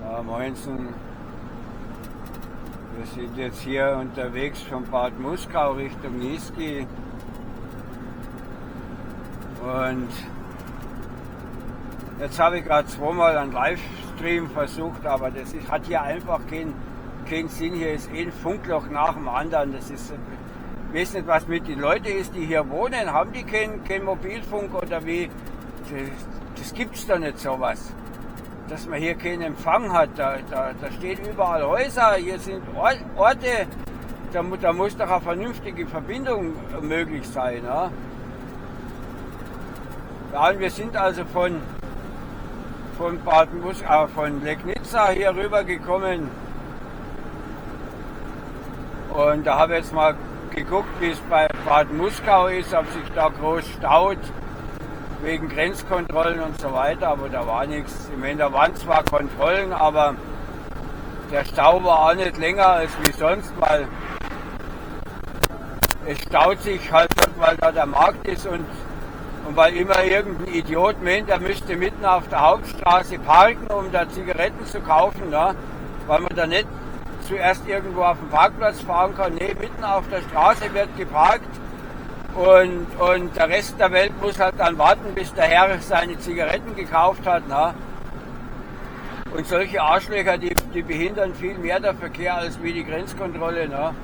Ja, moinsen. Wir sind jetzt hier unterwegs von Bad Muskau Richtung Niesky. Und jetzt habe ich gerade zweimal einen Livestream versucht, aber das hat hier einfach keinen Sinn. Hier ist ein Funkloch nach dem anderen. Das ist, ich weiß nicht, was mit den Leuten ist, die hier wohnen. Haben die keinen Mobilfunk oder wie? Das gibt's doch nicht, sowas. Dass man hier keinen Empfang hat. Da stehen überall Häuser, hier sind Orte. Da muss doch eine vernünftige Verbindung möglich sein. Ja? Ja, und wir sind also von Legnica hier rüber gekommen. Und da habe ich jetzt mal geguckt, wie es bei Bad Muskau ist, ob sich da groß staut, wegen Grenzkontrollen und so weiter, aber da war nichts. Ich meine, da waren zwar Kontrollen, aber der Stau war auch nicht länger als wie sonst, weil es staut sich halt, weil da der Markt ist und weil immer irgendein Idiot meint, er müsste mitten auf der Hauptstraße parken, um da Zigaretten zu kaufen, ne? Weil man da nicht zuerst irgendwo auf dem Parkplatz fahren kann. Nee, mitten auf der Straße wird geparkt und der Rest der Welt muss halt dann warten, bis der Herr seine Zigaretten gekauft hat. Ne? Und solche Arschlöcher, die behindern viel mehr der Verkehr als wie die Grenzkontrolle. Ne?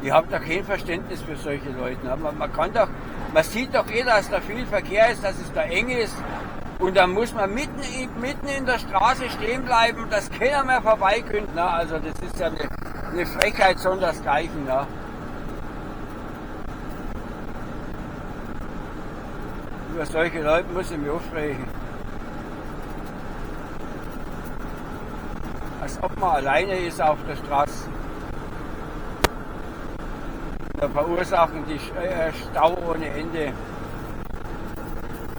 Ich habe da kein Verständnis für solche Leute. Ne? Man sieht doch dass da viel Verkehr ist, dass es da eng ist. Und dann muss man mitten in der Straße stehen bleiben, dass keiner mehr vorbeikommt. Ne? Also das ist ja eine Frechheit sondersgleichen. Ne? Über solche Leute muss ich mich aufregen. Als ob man alleine ist auf der Straße. Da verursachen die Stau ohne Ende.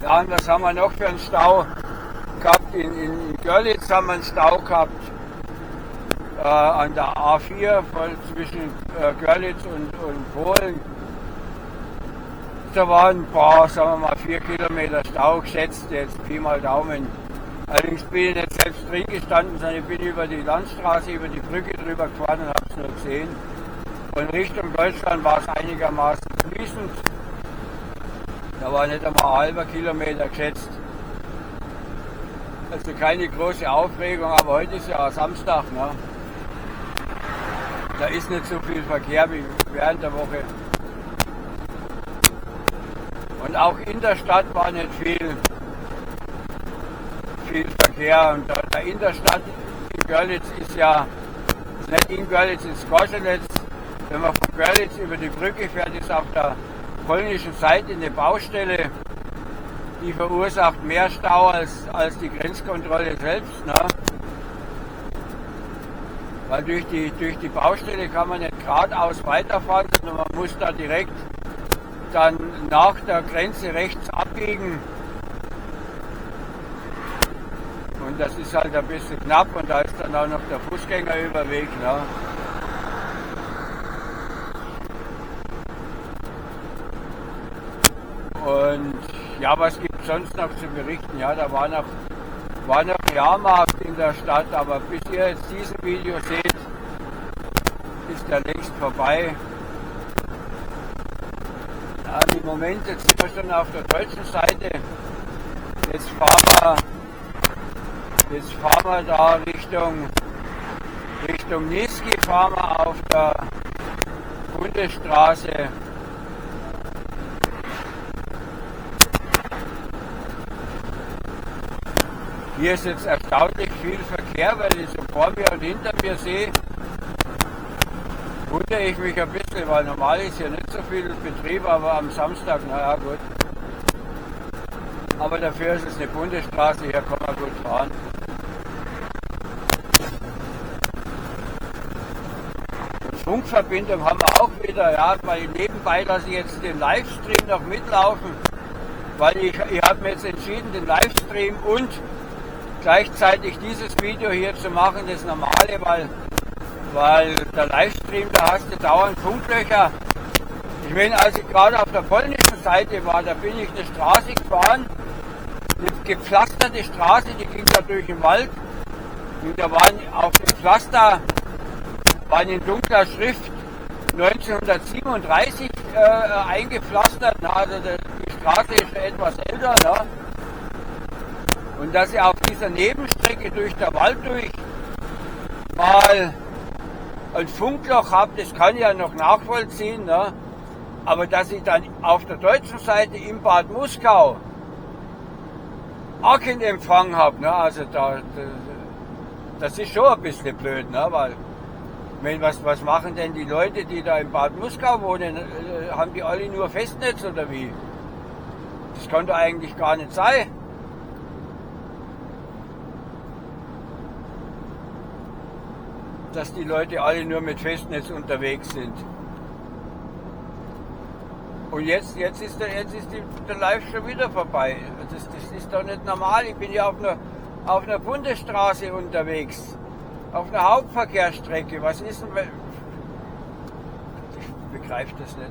Ja, und was haben wir noch für einen Stau gehabt? In Görlitz haben wir einen Stau gehabt. An der A4 zwischen Görlitz und Polen. Da waren ein paar, sagen wir mal, 4 Kilometer Stau geschätzt, jetzt Pi mal Daumen. Allerdings bin ich nicht selbst drin gestanden, sondern ich bin über die Landstraße, über die Brücke drüber gefahren und habe es nur gesehen. Und Richtung Deutschland war es einigermaßen fließend. Da war nicht einmal ein halber Kilometer geschätzt. Also keine große Aufregung, aber heute ist ja Samstag. Ne? Da ist nicht so viel Verkehr wie während der Woche. Und auch in der Stadt war nicht viel Verkehr. Und da in der Stadt in Görlitz ist nicht in Görlitz, ist Koschelitz. Wenn man von Görlitz über die Brücke fährt, ist auf der polnischen Seite eine Baustelle, die verursacht mehr Stau als die Grenzkontrolle selbst. Ne? Weil durch die Baustelle kann man nicht geradeaus weiterfahren, sondern man muss da direkt dann nach der Grenze rechts abbiegen. Und das ist halt ein bisschen knapp und da ist dann auch noch der Fußgängerüberweg. Ne? Und ja, was gibt es sonst noch zu berichten? Ja, da war noch Jahrmarkt in der Stadt, aber bis ihr jetzt dieses Video seht, ist der längst vorbei. Ja, im Moment, jetzt sind wir schon auf der deutschen Seite. Jetzt fahren wir da Richtung Niesky, fahren wir auf der Bundesstraße. Hier ist jetzt erstaunlich viel Verkehr, weil ich so vor mir und hinter mir sehe. Wundere ich mich ein bisschen, weil normal ist hier nicht so viel Betrieb, aber am Samstag, naja gut. Aber dafür ist es eine Bundesstraße, hier kann man gut fahren. Und Funkverbindung haben wir auch wieder, ja, weil nebenbei lasse ich jetzt den Livestream noch mitlaufen, weil ich habe mir jetzt entschieden, den Livestream und gleichzeitig dieses Video hier zu machen, das normale, weil der Livestream, da hast du dauernd Funklöcher. Ich meine, als ich gerade auf der polnischen Seite war, da bin ich eine Straße gefahren, gepflasterte Straße, die ging da durch den Wald. Und da waren auf dem Pflaster waren in dunkler Schrift 1937 eingepflastert. Na, also die Straße ist schon etwas älter. Na. Und dass ich auf dieser Nebenstrecke durch den Wald durch mal ein Funkloch habe, das kann ich ja noch nachvollziehen. Na. Aber dass ich dann auf der deutschen Seite in Bad Muskau auch keinen Empfang habe, ne? Also das ist schon ein bisschen blöd, ne? Weil was machen denn die Leute, die da in Bad Muskau wohnen? Haben die alle nur Festnetz oder wie? Das kann doch eigentlich gar nicht sein. Dass die Leute alle nur mit Festnetz unterwegs sind. Und jetzt ist der Live schon wieder vorbei. Das ist doch nicht normal. Ich bin ja auf einer Bundesstraße unterwegs. Auf einer Hauptverkehrsstrecke. Was ist denn... Ich begreife das nicht.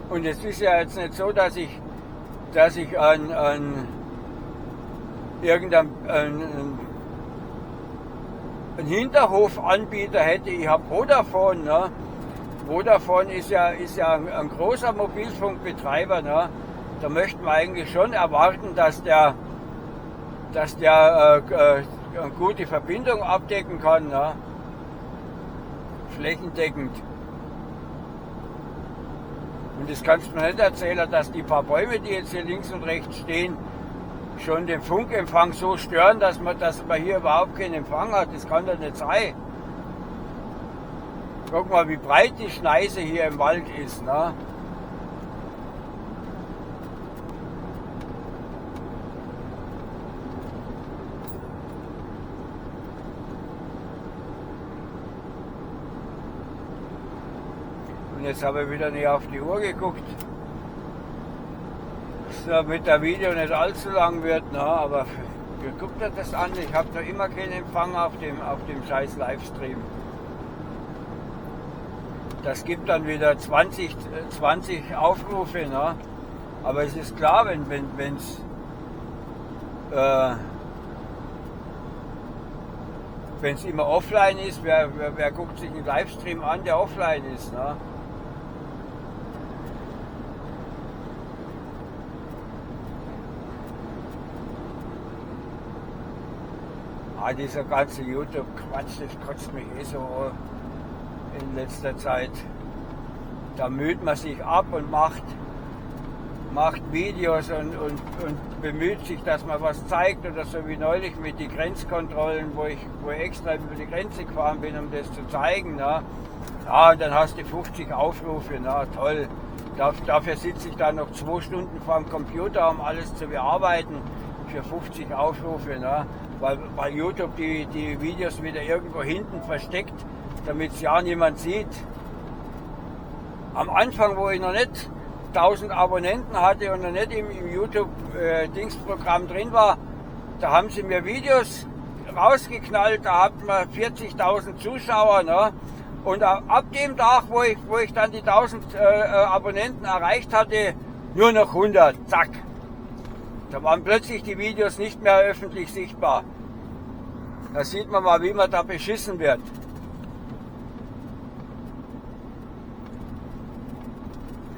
Und es ist ja jetzt nicht so, dass ich an irgendeinen Hinterhofanbieter hätte. Ich habe Vodafone, ne? Vodafone ist ja ein großer Mobilfunkbetreiber. Ne? Da möchten wir eigentlich schon erwarten, dass der eine gute Verbindung abdecken kann. Ne? Flächendeckend. Und das kannst du mir nicht erzählen, dass die paar Bäume, die jetzt hier links und rechts stehen, schon den Funkempfang so stören, dass man hier überhaupt keinen Empfang hat. Das kann doch nicht sein. Guck mal, wie breit die Schneise hier im Wald ist. Ne? Und jetzt habe ich wieder nicht auf die Uhr geguckt, damit der Video nicht allzu lang wird. Ne? Aber guckt euch das an, ich habe da immer keinen Empfang auf dem scheiß Livestream. Das gibt dann wieder 20 Aufrufe, ne? Aber es ist klar, wenn's immer offline ist, wer guckt sich einen Livestream an, der offline ist, ne? Dieser ganze YouTube-Quatsch, das kotzt mich eh so in letzter Zeit. Da müht man sich ab und macht Videos und bemüht sich, dass man was zeigt, oder so wie neulich mit den Grenzkontrollen, wo ich extra über die Grenze gefahren bin, um das zu zeigen. Na. Ja, und dann hast du 50 Aufrufe, na toll. Dafür sitze ich dann noch 2 Stunden vor dem Computer, um alles zu bearbeiten, für 50 Aufrufe. Na. Weil YouTube die Videos wieder irgendwo hinten versteckt, damit es ja niemand sieht. Am Anfang, wo ich noch nicht 1000 Abonnenten hatte und noch nicht im YouTube-Dingsprogramm drin war, da haben sie mir Videos rausgeknallt, da hatten wir 40.000 Zuschauer. Ne? Und ab dem Tag, wo ich dann die 1000 Abonnenten erreicht hatte, nur noch 100, zack. Da waren plötzlich die Videos nicht mehr öffentlich sichtbar. Da sieht man mal, wie man da beschissen wird.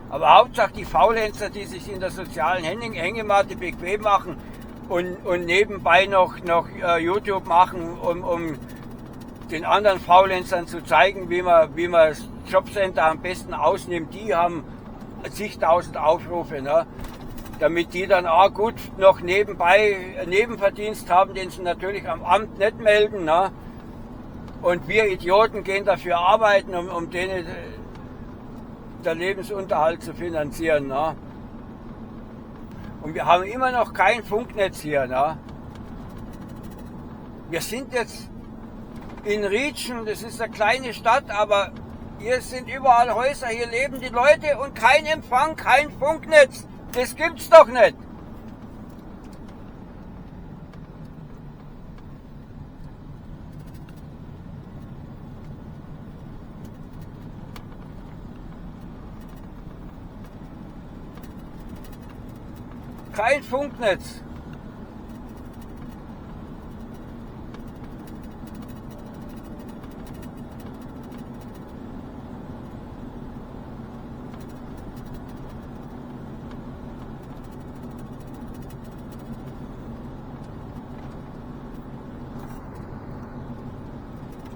Aber Hauptsache die Faulenzer, die sich in der sozialen Hängematte bequem machen und nebenbei noch YouTube machen, um den anderen Faulenzern zu zeigen, wie man das Jobcenter am besten ausnimmt. Die haben zigtausend Aufrufe, ne? Damit die dann auch gut noch nebenbei Nebenverdienst haben, den sie natürlich am Amt nicht melden. Ne? Und wir Idioten gehen dafür arbeiten, um denen der Lebensunterhalt zu finanzieren. Ne? Und wir haben immer noch kein Funknetz hier. Ne? Wir sind jetzt in Rietschen, das ist eine kleine Stadt, aber hier sind überall Häuser, hier leben die Leute und kein Empfang, kein Funknetz. Das gibt's doch nicht. kein Funknetz.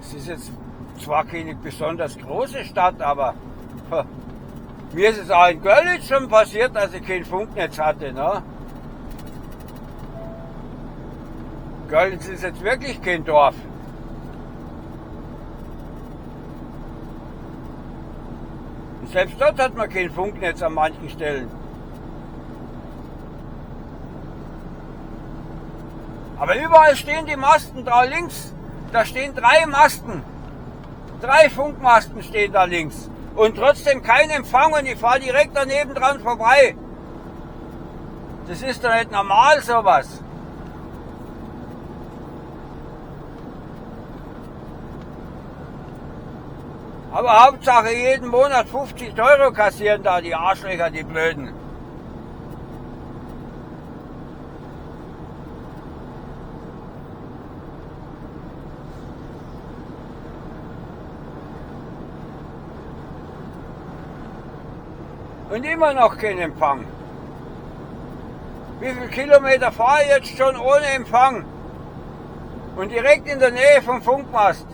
Es ist jetzt zwar keine besonders große Stadt, aber mir ist es auch in Görlitz schon passiert, dass ich kein Funknetz hatte. Ne? Görlitz ist jetzt wirklich kein Dorf. Und selbst dort hat man kein Funknetz an manchen Stellen. Aber überall stehen die Masten da links. Da stehen 3 Masten. 3 Funkmasten stehen da links. Und trotzdem kein Empfang und ich fahre direkt daneben dran vorbei. Das ist doch nicht normal, sowas. Aber Hauptsache jeden Monat 50 € kassieren da die Arschlöcher, die Blöden. Und immer noch kein Empfang. Wie viele Kilometer fahre ich jetzt schon ohne Empfang? Und direkt in der Nähe vom Funkmast.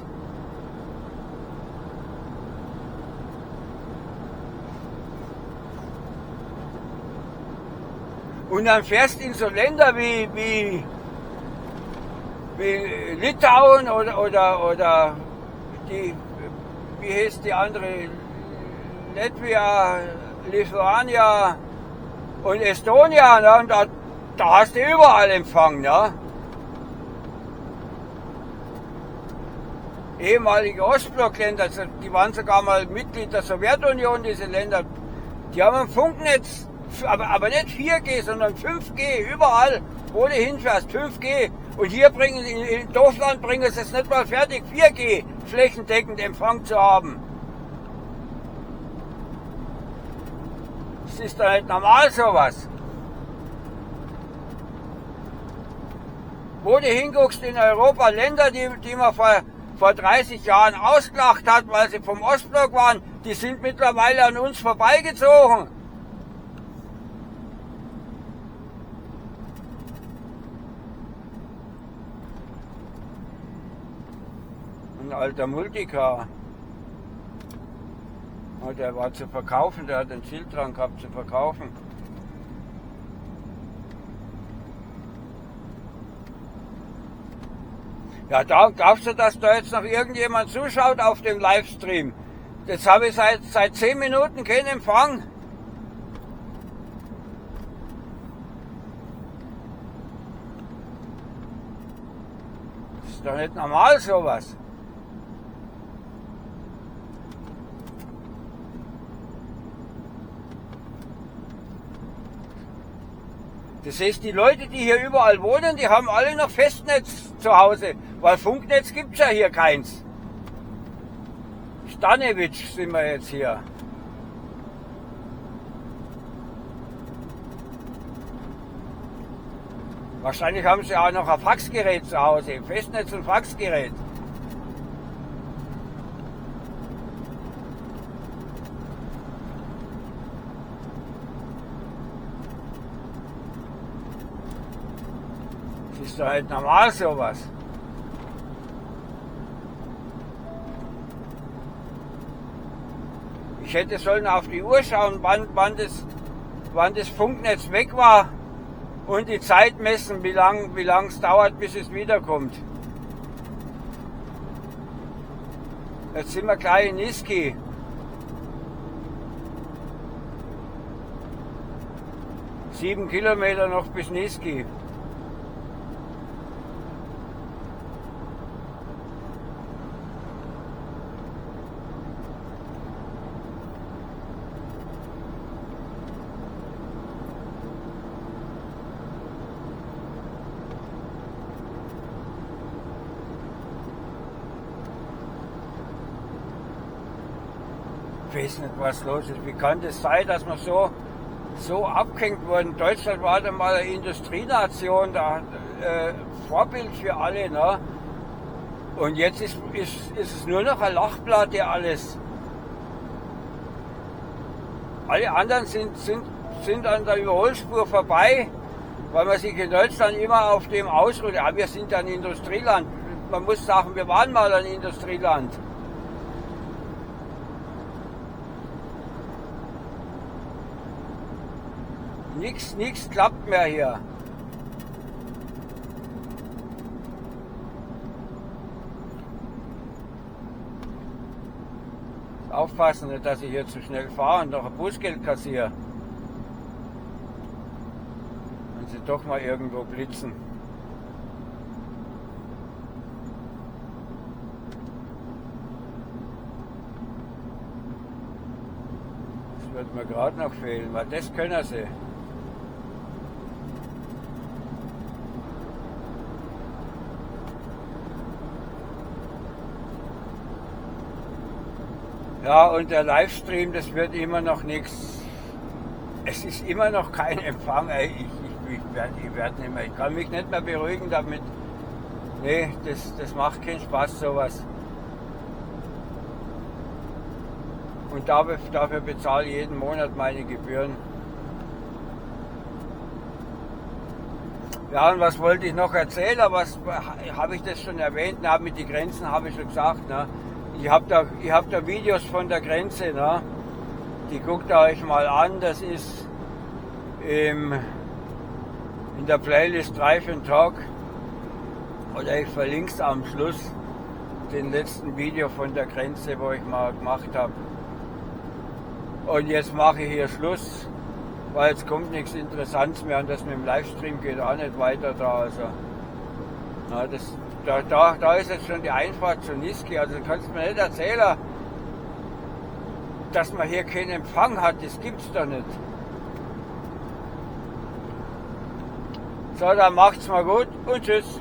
Und dann fährst du in so Länder wie Litauen oder die, wie heißt die andere, Latvia, Lithuania und Estonia, ne? Und da hast du überall Empfang. Ne? Ehemalige Ostblockländer, die waren sogar mal Mitglied der Sowjetunion, diese Länder, die haben ein Funknetz, aber nicht 4G, sondern 5G, überall, wo du hinfährst, 5G. Und hier in Deutschland bringen sie es nicht mal fertig, 4G flächendeckend Empfang zu haben. Das ist doch nicht normal, sowas. Wo du hinguckst in Europa, Länder, die man vor 30 Jahren ausgelacht hat, weil sie vom Ostblock waren, die sind mittlerweile an uns vorbeigezogen. Ein alter Multicar. Oh, der war zu verkaufen, der hat ein Schild dran gehabt, zu verkaufen. Ja, da glaubst du, dass da jetzt noch irgendjemand zuschaut auf dem Livestream? Jetzt habe ich seit 10 Minuten keinen Empfang. Das ist doch nicht normal, sowas. Das heißt, die Leute, die hier überall wohnen, die haben alle noch Festnetz zu Hause, weil Funknetz gibt's ja hier keins. Stanewitsch sind wir jetzt hier. Wahrscheinlich haben sie auch noch ein Faxgerät zu Hause, Festnetz und Faxgerät. Das ist doch halt normal, sowas. Ich hätte sollen auf die Uhr schauen, wann das Funknetz weg war und die Zeit messen, wie lang es dauert, bis es wiederkommt. Jetzt sind wir gleich in Niesky. Sieben Kilometer noch bis Niesky. Ich weiß nicht, was los ist. Wie kann das sein, dass man so so abgehängt worden. Deutschland war dann mal eine Industrienation, da, Vorbild für alle. Ne? Und jetzt ist es nur noch ein Lachplatte alles. Alle anderen sind an der Überholspur vorbei, weil man sich in Deutschland immer auf dem ausruht. Ja, wir sind ein Industrieland. Man muss sagen, wir waren mal ein Industrieland. Nichts klappt mehr hier. Aufpassen, nicht, dass ich hier zu schnell fahre und noch ein Bußgeld kassiere. Wenn sie doch mal irgendwo blitzen. Das wird mir gerade noch fehlen, weil das können sie. Ja, und der Livestream, das wird immer noch nichts. Es ist immer noch kein Empfang. Ich werd nicht mehr, ich kann mich nicht mehr beruhigen damit. Nee, das macht keinen Spaß, sowas. Und dafür bezahle ich jeden Monat meine Gebühren. Ja, und was wollte ich noch erzählen? Aber habe ich das schon erwähnt? Na, mit den Grenzen habe ich schon gesagt. Ne? Ich hab da Videos von der Grenze, ne? Die guckt ihr euch mal an, das ist in der Playlist Drive and Talk, oder ich verlinke es am Schluss, den letzten Video von der Grenze, wo ich mal gemacht habe. Und jetzt mache ich hier Schluss, weil jetzt kommt nichts Interessantes mehr und das mit dem Livestream geht auch nicht weiter da. Also, na, da ist jetzt schon die Einfahrt zu Niski, also du kannst mir nicht erzählen, dass man hier keinen Empfang hat, das gibt's doch nicht. So, dann macht's mal gut und tschüss.